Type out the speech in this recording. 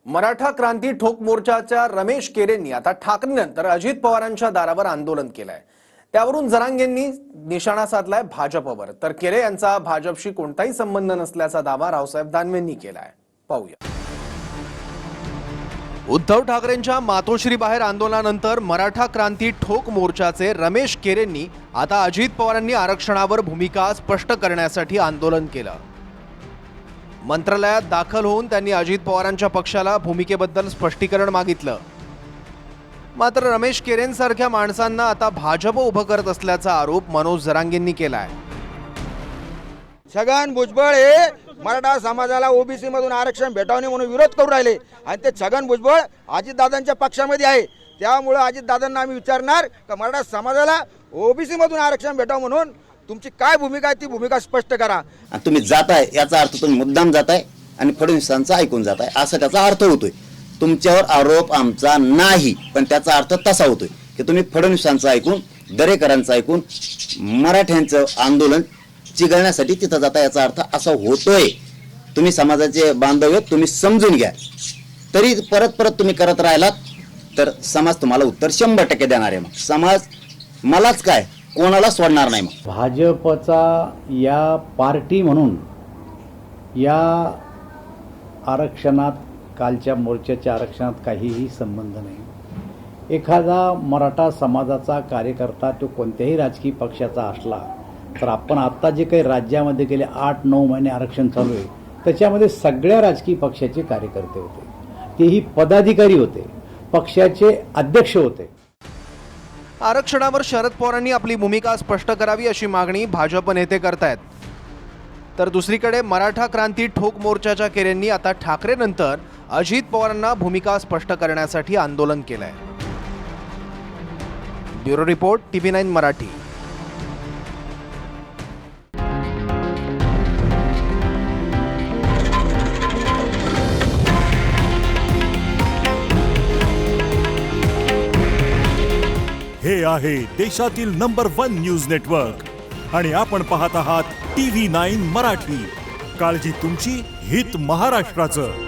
मराठा क्रांती ठोक मोर्चाच्या रमेश केरेंनी आता ठाकरेंनंतर अजित पवारांच्या दारावर आंदोलन केलंय। त्यावरून जरांगेंनी निशाणा साधलाय भाजपवर, तर केरे यांचा भाजपशी कोणताही संबंध नसल्याचा दावा रावसाहेब दानवेंनी केलाय। पाहूया। उद्धव ठाकरेंच्या मातोश्री बाहेर आंदोलनानंतर मराठा क्रांती ठोक मोर्चाचे रमेश केरेंनी आता अजित पवारांनी आरक्षणावर भूमिका स्पष्ट करण्यासाठी आंदोलन केलं। मंत्रालयात दाखल होऊन त्यांनी अजित पवारांच्या पक्षाला भूमिकेबद्दल स्पष्टीकरण मागितलं। मात्र रमेश केरेंसारख्या माणसांना आता भाजप उभं करत असल्याचा आरोप मनोज जरांगेंनी केलाय। छगन भुजबळ हे मराठा समाजाला ओबीसी मधून आरक्षण भेटावणे म्हणून विरोध करू राहिले आणि ते छगन भुजबळ अजितदादांच्या पक्षामध्ये आहे। त्यामुळे अजितदादांना आम्ही विचारणार की मराठा समाजाला ओबीसी मधून आरक्षण भेटावं म्हणून तुमची काय भूमिका आहे ती भूमिका स्पष्ट करा। तुम्ही जाताय याचा अर्थ तुम्ही मुद्दाम जाताय आणि फडणवीसांचं ऐकून जाताय असं त्याचा अर्थ होतोय। तुमच्यावर आरोप आमचा नाही, पण त्याचा अर्थ तसा होतोय की तुम्ही फडणवीसांचं ऐकून, दरेकरांचं ऐकून मराठ्यांचं आंदोलन चिघळण्यासाठी तिथं जाता, याचा अर्थ असा होतोय। तुम्ही समाजाचे बांधव तुम्ही समजून घ्या। तरी परत परत तुम्ही करत राहिलात तर समाज तुम्हाला उत्तर 100% देणार आहे। मग समाज मलाच काय कोणाला सोडणार नाही। मग भाजपचा या पार्टी म्हणून या आरक्षणात, कालच्या मोर्चाच्या आरक्षणात काहीही संबंध नाही। एखादा मराठा समाजाचा कार्यकर्ता तो कोणत्याही राजकीय पक्षाचा असला तर आपण आत्ता जे काही राज्यामध्ये गेले 8-9 महिने आरक्षण चालू आहे त्याच्यामध्ये सगळ्या राजकीय पक्षाचे कार्यकर्ते होते, तेही पदाधिकारी होते, पक्षाचे अध्यक्ष होते। आरक्षणावर शरद पवारांनी आपली भूमिका स्पष्ट करावी अशी मागणी भाजप नेते करतायत। तर दुसरीकडे मराठा क्रांती ठोक मोर्चाच्या केरेंनी आता ठाकरेंनंतर अजित पवारांना भूमिका स्पष्ट करण्यासाठी आंदोलन केलंय। Bureau report, TV9 Marathi. हे आहे देशातील नंबर 1 न्यूज नेटवर्क आणि आपण पाहत आहात TV9 मराठी। काळजी तुमची, हित महाराष्ट्राचं।